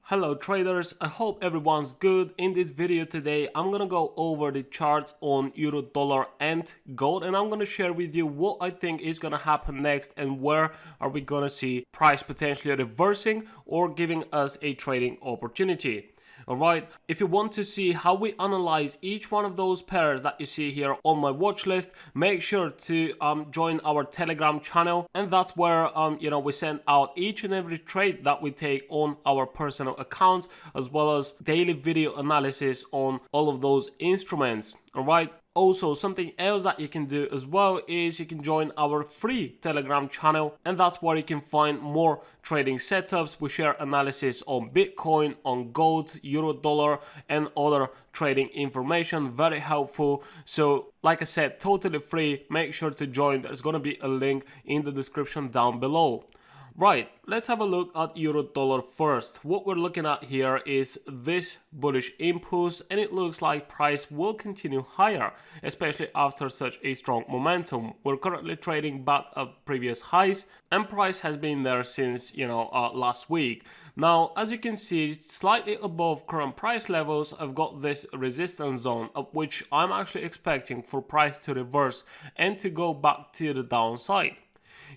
Hello traders, I hope everyone's good. In this video today, I'm gonna go over the charts on euro, dollar and gold, and I'm gonna share with you what I think is gonna happen next and where are we gonna see price potentially reversing or giving us a trading opportunity. Alright, if you want to see how we analyze each one of those pairs that you see here on my watch list, make sure to join our Telegram channel, and that's where we send out each and every trade that we take on our personal accounts, as well as daily video analysis on all of those instruments. Alright, also something else that you can do as well is you can join our free Telegram channel, and that's where you can find more trading setups. We share analysis on Bitcoin, on gold, euro, dollar and other trading information. Very helpful. So like I said, totally free. Make sure to join. There's going to be a link in the description down below. Right, let's have a look at euro dollar first. What we're looking at here is this bullish impulse, and it looks like price will continue higher, especially after such a strong momentum. We're currently trading back at previous highs, and price has been there since last week. Now, as you can see, slightly above current price levels, I've got this resistance zone, of which I'm actually expecting for price to reverse and to go back to the downside.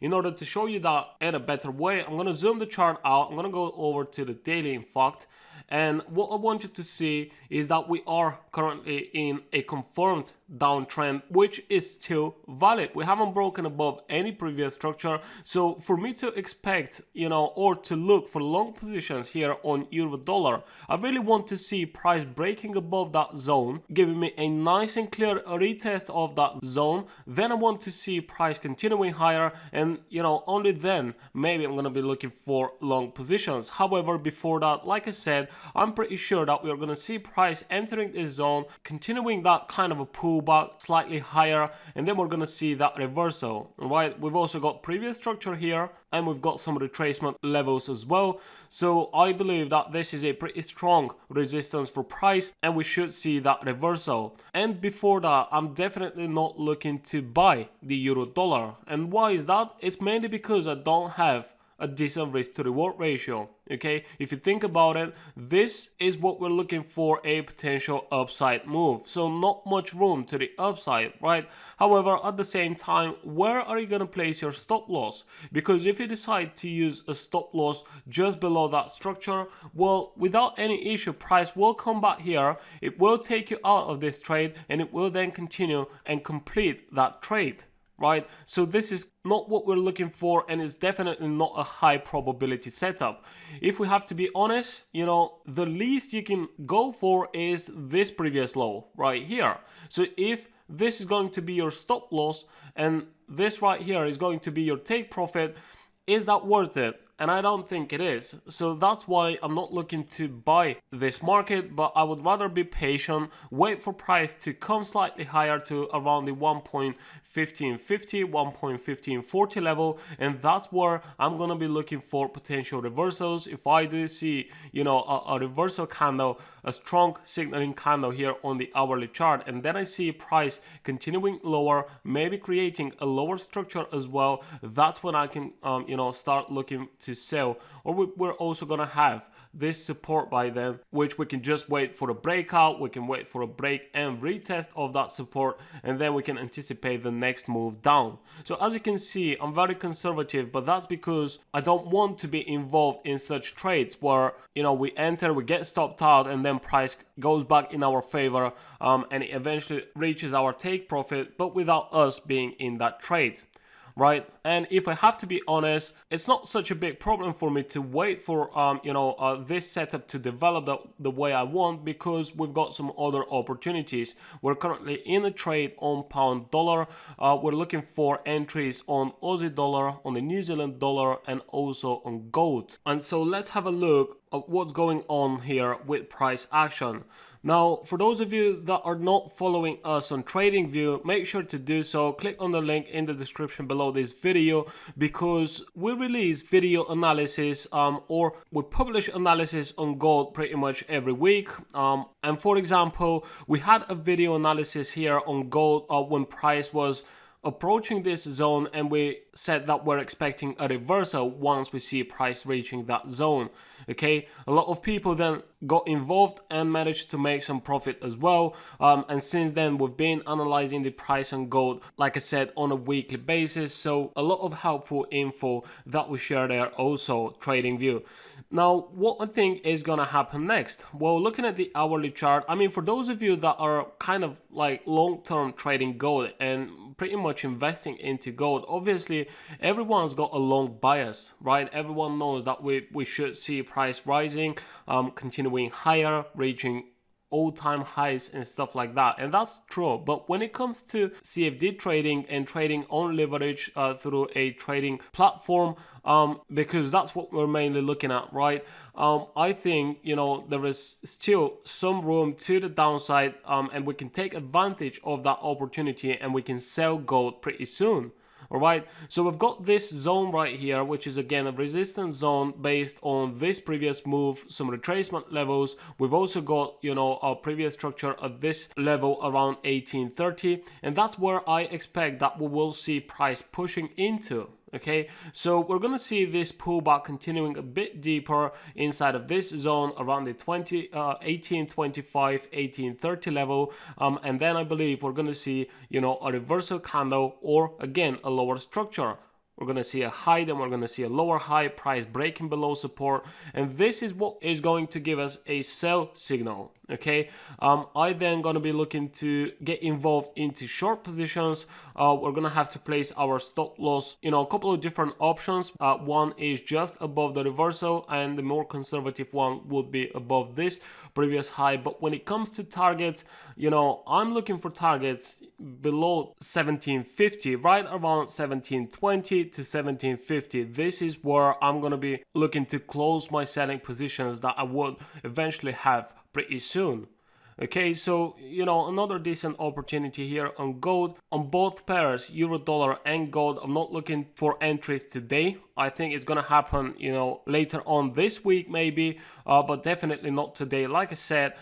In order to show you that in a better way, I'm going to zoom the chart out. I'm going to go over to the daily, in fact. And what I want you to see is that we are currently in a confirmed downtrend, which is still valid. We haven't broken above any previous structure. So for me to expect, or to look for long positions here on euro dollar, I really want to see price breaking above that zone, giving me a nice and clear retest of that zone. Then I want to see price continuing higher, and only then maybe I'm going to be looking for long positions. However, before that, like I said, I'm pretty sure that we're going to see price entering this zone, continuing that kind of a pullback slightly higher, and then we're going to see that reversal. Right, we've also got previous structure here, and we've got some retracement levels as well. So I believe that this is a pretty strong resistance for price, and we should see that reversal. And before that, I'm definitely not looking to buy the euro dollar. And why is that? It's mainly because I don't have a decent risk to reward ratio. Okay, if you think about it, this is what we're looking for, a potential upside move. So not much room to the upside, right? However, at the same time, where are you going to place your stop loss? Because if you decide to use a stop loss just below that structure, well, without any issue, price will come back here. It will take you out of this trade, and it will then continue and complete that trade. Right, so this is not what we're looking for, and it's definitely not a high probability setup. If we have to be honest, the least you can go for is this previous low right here. So if this is going to be your stop loss and this right here is going to be your take profit, is that worth it? And I don't think it is. So that's why I'm not looking to buy this market, but I would rather be patient, wait for price to come slightly higher to around the 1.1550, 1.1540 level, and that's where I'm gonna be looking for potential reversals. If I do see, a reversal candle, a strong signaling candle here on the hourly chart, and then I see price continuing lower, maybe creating a lower structure as well, that's when I can, start looking to sell. Or we're also gonna have this support by then, which we can just wait for a breakout. We can wait for a break and retest of that support, and then we can anticipate the next move down. So as you can see, I'm very conservative, but that's because I don't want to be involved in such trades where we enter, we get stopped out, and then price goes back in our favor, and it eventually reaches our take profit, but without us being in that trade. Right, and if I have to be honest, it's not such a big problem for me to wait for this setup to develop the way I want, because we've got some other opportunities. We're currently in a trade on pound dollar. We're looking for entries on Aussie dollar, on the New Zealand dollar, and also on gold. And so let's have a look at what's going on here with price action. Now, for those of you that are not following us on TradingView, make sure to do so. Click on the link in the description below this video, because we release video analysis or we publish analysis on gold pretty much every week. And for example, we had a video analysis here on gold when price was approaching this zone, and we said that we're expecting a reversal once we see price reaching that zone. Okay, a lot of people then got involved and managed to make some profit as well, and since then we've been analyzing the price on gold, like I said, on a weekly basis. So a lot of helpful info that we share there, also trading view. Now, what I think is gonna happen next? Well, looking at the hourly chart, I mean, for those of you that are kind of like long-term trading gold and pretty much investing into gold, obviously everyone's got a long bias, right? Everyone knows that we should see price rising, continuing higher, reaching all-time highs and stuff like that, and that's true. But when it comes to CFD trading and trading on leverage through a trading platform, because that's what we're mainly looking at, right? I think, you know, there is still some room to the downside, and we can take advantage of that opportunity, and we can sell gold pretty soon. Alright, so we've got this zone right here, which is again a resistance zone based on this previous move, some retracement levels. We've also got, you know, our previous structure at this level around 1830, and that's where I expect that we will see price pushing into. Okay, so we're gonna see this pullback continuing a bit deeper inside of this zone around the 1825, 1830 level, and then I believe we're gonna see, you know, a reversal candle, or again a lower structure. We're going to see a high, then we're going to see a lower high, price breaking below support, and this is what is going to give us a sell signal. Okay, I then going to be looking to get involved into short positions. We're going to have to place our stop loss, you know, a couple of different options. One is just above the reversal, and the more conservative one would be above this previous high. But when it comes to targets, you know, I'm looking for targets below 1750, right around 1720 to 1750. This is where I'm going to be looking to close my selling positions that I would eventually have pretty soon. Okay, so, you know, another decent opportunity here on gold. On both pairs, euro dollar and gold, I'm not looking for entries today. I think it's gonna happen, you know, later on this week maybe, but definitely not today. Like I said,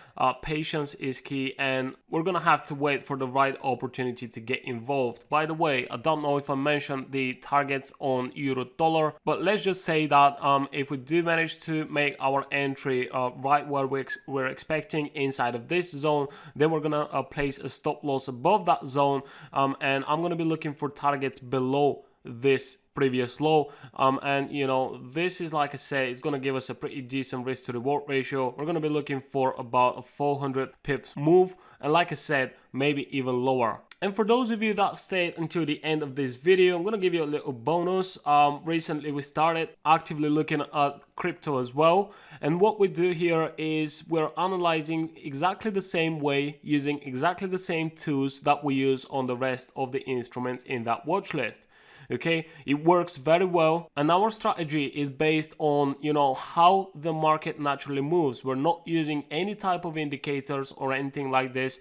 patience is key, and we're gonna have to wait for the right opportunity to get involved. By the way, I don't know if I mentioned the targets on euro dollar, but let's just say that if we do manage to make our entry right where we're expecting inside of this zone, then we're gonna place a stop loss above that zone, and I'm gonna be looking for targets below this previous low, and you know, this is, like I said, it's going to give us a pretty decent risk to reward ratio. We're going to be looking for about a 400 pips move, and like I said, maybe even lower. And for those of you that stayed until the end of this video, I'm going to give you a little bonus. Recently we started actively looking at crypto as well, and what we do here is we're analyzing exactly the same way, using exactly the same tools that we use on the rest of the instruments in that watch list. Okay, it works very well, and our strategy is based on, you know, how the market naturally moves. We're not using any type of indicators or anything like this.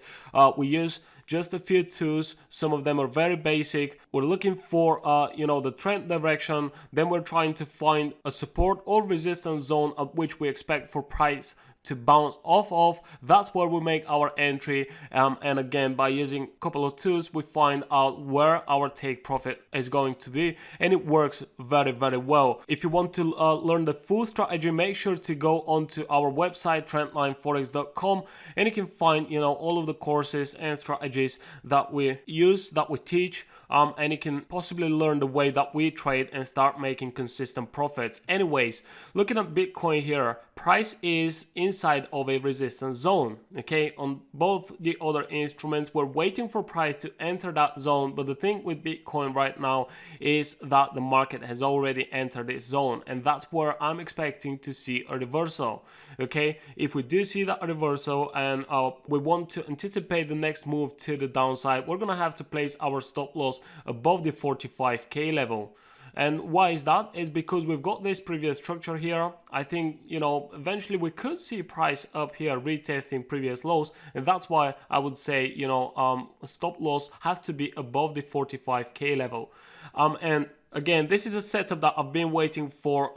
We use just a few tools. Some of them are very basic. We're looking for you know, the trend direction, then we're trying to find a support or resistance zone at which we expect for price to bounce off of. That's where we make our entry, and again, by using a couple of tools, we find out where our take profit is going to be, and it works very, very well. If you want to learn the full strategy, make sure to go onto our website, trendlineforex.com, and you can find, you know, all of the courses and strategies that we use, that we teach, and you can possibly learn the way that we trade and start making consistent profits. Anyways, looking at Bitcoin here, price is inside of a resistance zone. Okay, on both the other instruments, we're waiting for price to enter that zone, but the thing with Bitcoin right now is that the market has already entered this zone, and that's where I'm expecting to see a reversal. Okay, if we do see that reversal and we want to anticipate the next move to the downside, we're gonna have to place our stop loss above the 45k level. And why is that? Is because we've got this previous structure here. I think, you know, eventually we could see price up here retesting previous lows, and that's why I would say, you know, stop loss has to be above the 45k level. And Again, this is a setup that I've been waiting for,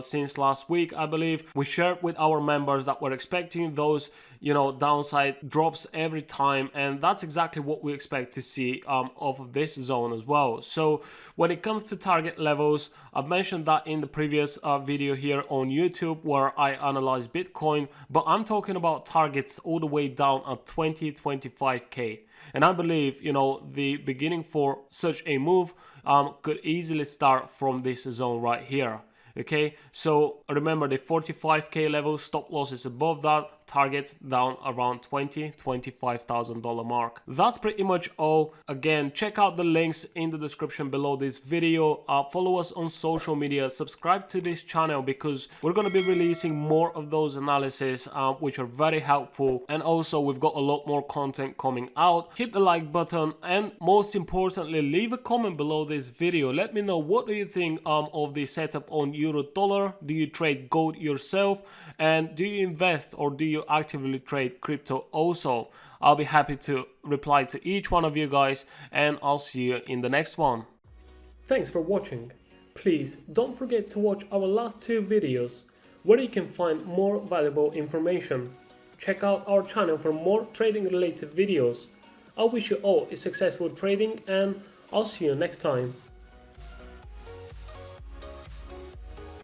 since last week, I believe. We shared with our members that we're expecting those, downside drops every time, and that's exactly what we expect to see off of this zone as well. So when it comes to target levels, I've mentioned that in the previous video here on YouTube where I analyze Bitcoin, but I'm talking about targets all the way down at 25K. And I believe, the beginning for such a move could easily start from this zone right here. Okay, so remember the 45K level, stop losses above that, targets down around $25,000 mark. That's pretty much all. Again, check out the links in the description below this video. Follow us on social media, subscribe to this channel because we're going to be releasing more of those analyses which are very helpful, and also we've got a lot more content coming out. Hit the like button, and most importantly, leave a comment below this video. Let me know, what do you think of the setup on euro dollar? Do you trade gold yourself, and do you invest or do you actively trade crypto also? I'll be happy to reply to each one of you guys, and I'll see you in the next one. Thanks for watching. Please don't forget to watch our last 2 videos where you can find more valuable information. Check out our channel for more trading related videos. I wish you all a successful trading, and I'll see you next time.